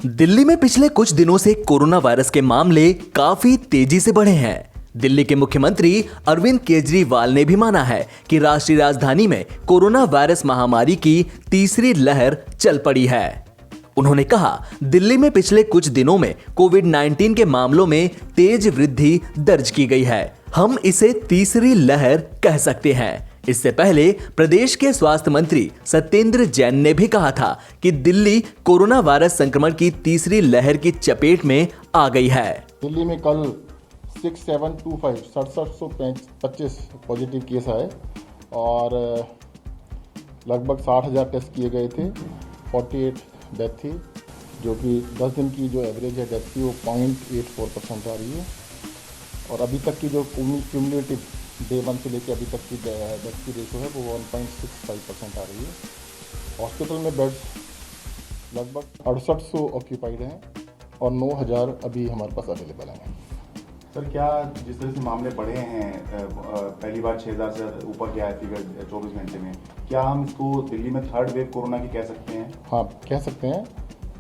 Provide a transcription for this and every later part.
दिल्ली में पिछले कुछ दिनों से कोरोना वायरस के मामले काफी तेजी से बढ़े हैं। दिल्ली के मुख्यमंत्री अरविंद केजरीवाल ने भी माना है कि राष्ट्रीय राजधानी में कोरोना वायरस महामारी की तीसरी लहर चल पड़ी है। उन्होंने कहा, दिल्ली में पिछले कुछ दिनों में कोविड-19 के मामलों में तेज वृद्धि दर्ज की गई है। हम इसे तीसरी लहर कह सकते हैं। इससे पहले प्रदेश के स्वास्थ्य मंत्री सत्येंद्र जैन ने भी कहा था कि दिल्ली कोरोना वायरस संक्रमण की तीसरी लहर की चपेट में आ गई है। दिल्ली में कल 6725 पॉजिटिव केस आए और लगभग 60,000 टेस्ट किए गए थे। 48 डेथ थी, जो कि 10 दिन की जो एवरेज है डेथ की वो 0.84% आ रही है। और अभी तक की जो क्यूमुलेटिव डे 1 से लेकर अभी तक की डेथ की रेशो है वो 1.65% आ रही है। हॉस्पिटल में बेड्स लगभग 6800 ऑक्यूपाइड हैं और 9,000 अभी हमारे पास अवेलेबल हैं। सर, क्या जिस तरह से मामले बढ़े हैं, पहली बार 6,000 से ऊपर गया है फिगर 24 घंटे में, क्या हम इसको दिल्ली में थर्ड वेव कोरोना की कह सकते हैं? हाँ, कह सकते हैं,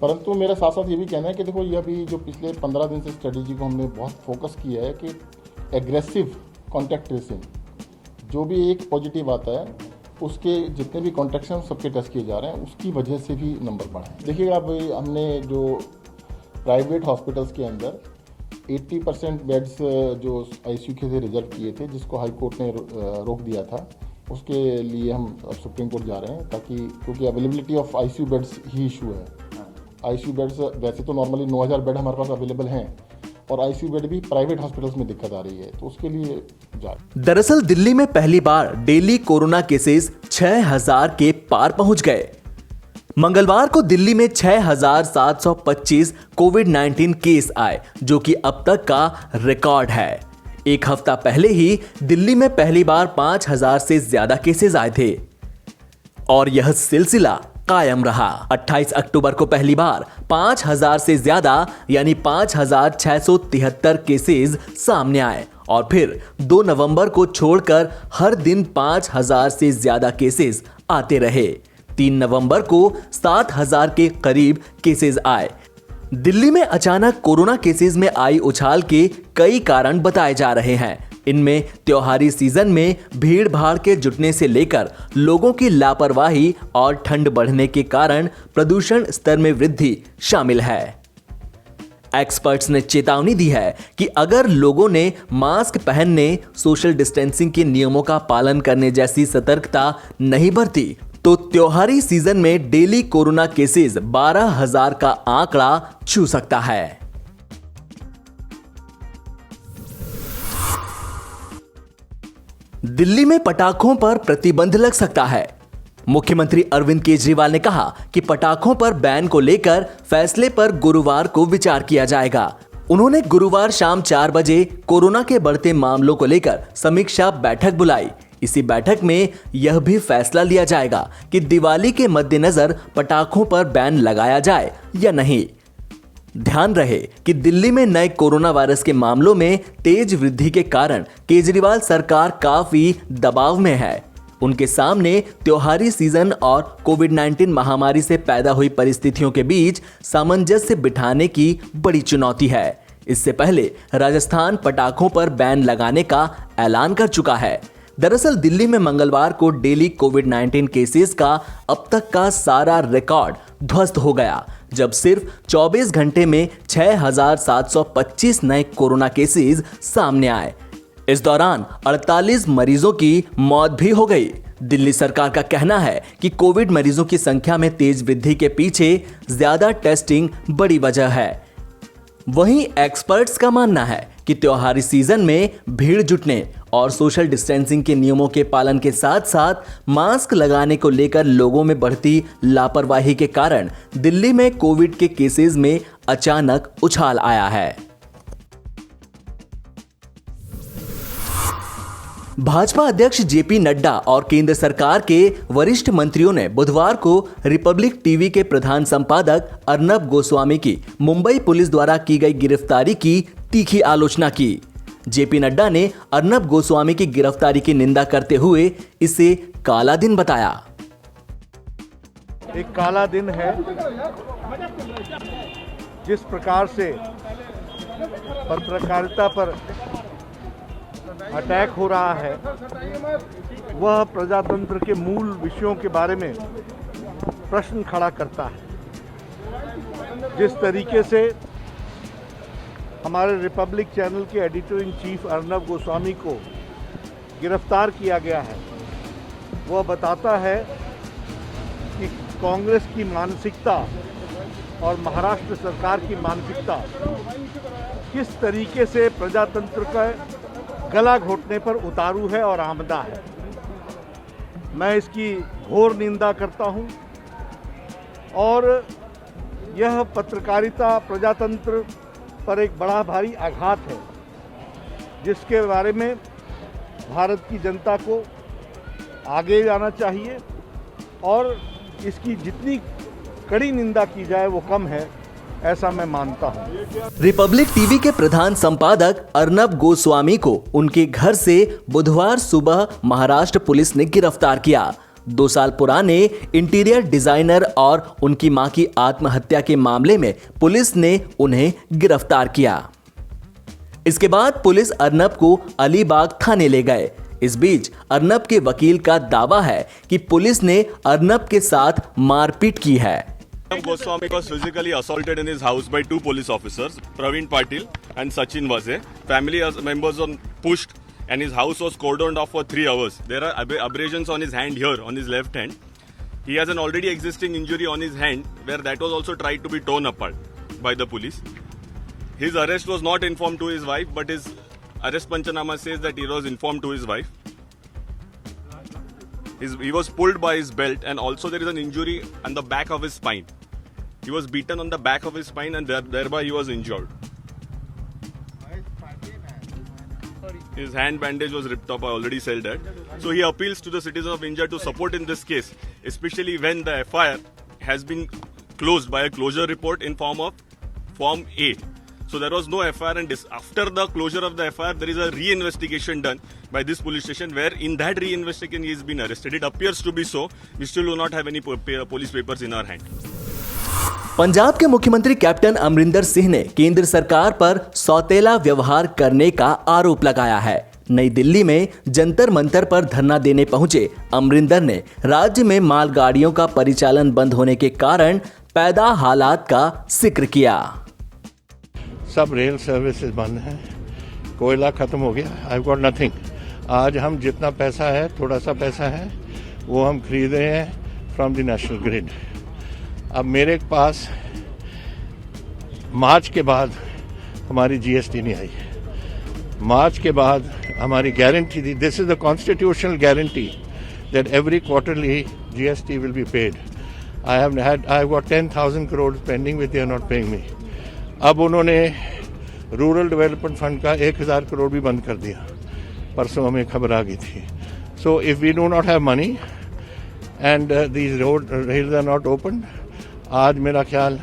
परंतु मेरा साथ साथ ये भी कहना है कि देखो, ये अभी जो पिछले 15 दिन से स्ट्रेटेजी को हमने बहुत फोकस किया है कि एग्रेसिव कॉन्टैक्ट ट्रेसिंग, जो भी एक पॉजिटिव आता है उसके जितने भी कॉन्टैक्ट्स हैं सबके टेस्ट किए जा रहे हैं, उसकी वजह से भी नंबर बढ़ा है। देखिए, अब हमने जो प्राइवेट हॉस्पिटल्स के अंदर 80% बेड्स जो आईसीयू के थे रिजर्व किए थे, जिसको हाई कोर्ट ने रोक दिया था, उसके लिए हम अब सुप्रीम कोर्ट जा रहे हैं, ताकि क्योंकि availability of ICU beds he issue है। आईसीयू बेड्स वैसे तो नॉर्मली 9,000 बेड हमारे पास अवेलेबल हैं और आईसीयू बेड भी प्राइवेट हॉस्पिटल्स में दिक्कत आ रही है, तो उसके लिए जा। दरअसल दिल्ली में पहली बार डेली कोरोना केसेस 6,000 के पार पहुंच गए। मंगलवार को दिल्ली में 6,725 कोविड-19 केस आए, जो कि अब तक का रिकॉर्ड है। एक हफ्ता पहले ही दिल्ली में पहली बार 5,000 से ज्यादा केसेस आए थे और यह सिलसिला कायम रहा। 28 अक्टूबर को पहली बार 5,000 से ज्यादा यानी 5,673 केसेस सामने आए और फिर 2 नवंबर को छोड़कर हर दिन 5,000 से ज्यादा केसेस आते रहे। 3 नवंबर को 7,000 के करीब केसेस आए। दिल्ली में अचानक कोरोना केसेस में आई उछाल के कई कारण बताए जा रहे हैं। इनमें त्योहारी सीजन में भीड़ भाड़ के जुटने से लेकर लोगों की लापरवाही और ठंड बढ़ने के कारण प्रदूषण स्तर में वृद्धि शामिल है। एक्सपर्ट्स ने चेतावनी दी है कि अगर लोगों ने मास्क पहनने, सोशल डिस्टेंसिंग के नियमों का पालन करने जैसी सतर्कता नहीं बरती तो त्योहारी सीजन में डेली कोरोना केसेस 12,000 का आंकड़ा छू सकता है। दिल्ली में पटाखों पर प्रतिबंध लग सकता है। मुख्यमंत्री अरविंद केजरीवाल ने कहा कि पटाखों पर बैन को लेकर फैसले पर गुरुवार को विचार किया जाएगा। उन्होंने गुरुवार शाम 4 बजे कोरोना के बढ़ते मामलों को लेकर समीक्षा बैठक बुलाई। इसी बैठक में यह भी फैसला लिया जाएगा कि दिवाली के मद्देनजर पटाखों पर बैन लगाया जाए या नहीं। ध्यान रहे कि दिल्ली में नए कोरोना वायरस के मामलों में तेज वृद्धि के कारण केजरीवाल सरकार काफी दबाव में है। उनके सामने त्योहारी सीजन और कोविड-19 महामारी से पैदा हुई परिस्थितियों के बीच सामंजस्य बिठाने की बड़ी चुनौती है। इससे पहले राजस्थान पटाखों पर बैन लगाने का ऐलान कर चुका है। दरअसल दिल्ली में मंगलवार को डेली कोविड-19 केसेस का अब तक का सारा रिकॉर्ड ध्वस्त हो गया, जब सिर्फ 24 घंटे में 6,725 नए कोरोना केसेस सामने आए। इस दौरान 48 मरीजों की मौत भी हो गई। दिल्ली सरकार का कहना है कि कोविड मरीजों की संख्या में तेज वृद्धि के पीछे ज्यादा टेस्टिंग बड़ी वजह है। वहीं एक्सपर्ट्स का मानना है कि त्योहारी सीजन में भीड़ जुटने और सोशल डिस्टेंसिंग के नियमों के पालन के साथ साथ मास्क लगाने को लेकर लोगों में बढ़ती लापरवाही के कारण दिल्ली में कोविड के केसेस में अचानक उछाल आया है। भाजपा अध्यक्ष जेपी नड्डा और केंद्र सरकार के वरिष्ठ मंत्रियों ने बुधवार को रिपब्लिक टीवी के प्रधान संपादक अर्नब गोस्वामी की मुंबई पुलिस द्वारा की गई गिरफ्तारी की तीखी आलोचना की। जेपी नड्डा ने अर्नब गोस्वामी की गिरफ्तारी की निंदा करते हुए इसे काला दिन बताया। एक काला दिन है। जिस प्रकार से पत्रकारिता पर अटैक हो रहा है वह प्रजातंत्र के मूल विषयों के बारे में प्रश्न खड़ा करता है। जिस तरीके से हमारे रिपब्लिक चैनल के editor in chief Arnab Goswami को गिरफ्तार किया गया है वह बताता है कि कांग्रेस की मानसिकता और महाराष्ट्र सरकार की मानसिकता किस तरीके से प्रजातंत्र का गला घोटने पर उतारू है और आमदा है। मैं इसकी घोर निंदा करता हूं और यह पत्रकारिता प्रजातंत्र पर एक बड़ा भारी आघात है जिसके बारे में भारत की जनता को आगे जाना चाहिए और इसकी जितनी कड़ी निंदा की जाए वो कम है, ऐसा मैं मानता हूं। रिपब्लिक टीवी के प्रधान संपादक अर्नब गोस्वामी को उनके घर से बुधवार सुबह महाराष्ट्र पुलिस ने गिरफ्तार किया। 2 साल पुराने इंटीरियर डिजाइनर और उनकी मां की आत्महत्या के मामले में पुलिस ने उन्हें गिरफ्तार किया। इसके बाद पुलिस अर्नब को अलीबाग थाने ले गए। इस बीच अर्नब के वकील का दावा है कि पुलिस ने अर्नब के साथ मारपीट की है। Goswami was physically assaulted in his house by 2 police officers, Praveen Patil and Sachin Vaze. Family members were pushed and his house was cordoned off for 3 hours. There are abrasions on his hand here, on his left hand. He has an already existing injury on his hand where that was also tried to be torn apart by the police. His arrest was not informed to his wife, but his arrest Panchanama says that he was informed to his wife. He was pulled by his belt and also there is an injury on the back of his spine. He was beaten on the back of his spine and thereby he was injured. His hand bandage was ripped off, I already said that. So he appeals to the citizens of India to support in this case, especially when the FIR has been closed by a closure report in form of Form A. So there was no FIR and after the closure of the FIR, there is a re-investigation done by this police station where in that re-investigation he has been arrested. It appears to be so. We still do not have any police papers in our hand. Punjab के मुख्यमंत्री captain Amarinder Singh ने केंद्र सरकार पर सौतेला व्यवहार करने का आरोप लगाया है। नई दिल्ली में जंतर मंतर पर धरना देने पहुंचे अमरिंदर ने राज्य में मालगाड़ियों का परिचालन बंद होने के कारण पैदा हालात का जिक्र किया। सब रेल सर्विसेज बंद हैं, कोयला खत्म हो गया, आई गॉट नथिंग। आज हम जितना पैसा है, थोड़ा सा पैसा है, वो हम खरीद रहे हैं फ्रॉम द नेशनल ग्रिड। अब मेरे पास मार्च के बाद हमारी जीएसटी नहीं आई। मार्च के बाद हमारी गारंटी थी, this is the constitutional guarantee that every quarterly GST will be paid. I have got 10,000 crores pending with they are not paying me. अब उन्होंने रूरल डेवलपमेंट फंड का 1,000 करोड़ भी बंद कर दिया। परसों हमें खबर आ गई थी। So if we do not have money and these road rails are not open, आज मेरा ख्याल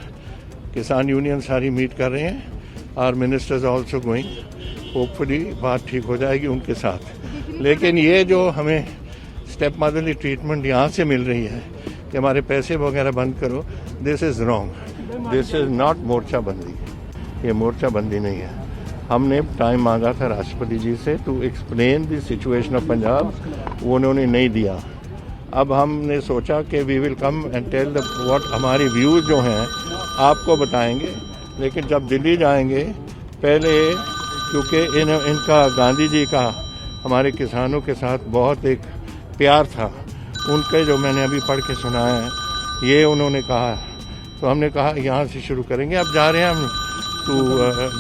किसान यूनियन सारी मीट कर रहे हैं और मिनिस्टर्स आल्सो गोइंग, होपफुली बात ठीक हो जाएगी उनके साथ। लेकिन ये जो हमें स्टेप मदरली ट्रीटमेंट यहाँ से मिल रही है कि हमारे पैसे वगैरह बंद करो, this is wrong. This is not मोर्चाबंदी, ये मोर्चाबंदी नहीं है। हमने टाइम मांगा था राष्ट्रपति जी से to explain the situation of Punjab, वो उन्होंने नहीं दिया। अब हमने सोचा कि we will come and tell the what, हमारी व्यूज़ जो हैं आपको बताएंगे। लेकिन जब दिल्ली जाएंगे पहले, क्योंकि इनका गांधी जी का हमारे किसानों के साथ बहुत एक प्यार था, उनके जो मैंने अभी पढ़ के सुना है, ये उन्होंने कहा, तो हमने कहा यहाँ से शुरू करेंगे। अब जा रहे हैं हम तो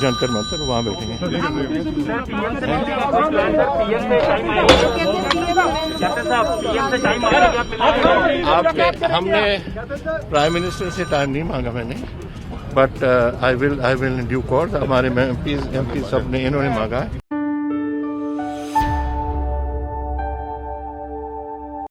जंतर मंतर, वहाँ बैठेंगे। आपके हमने प्राइम मिनिस्टर से टाइम नहीं मांगा मैंने, but I will in due course. हमारे एमपी सब ने इन्होंने मांगा है।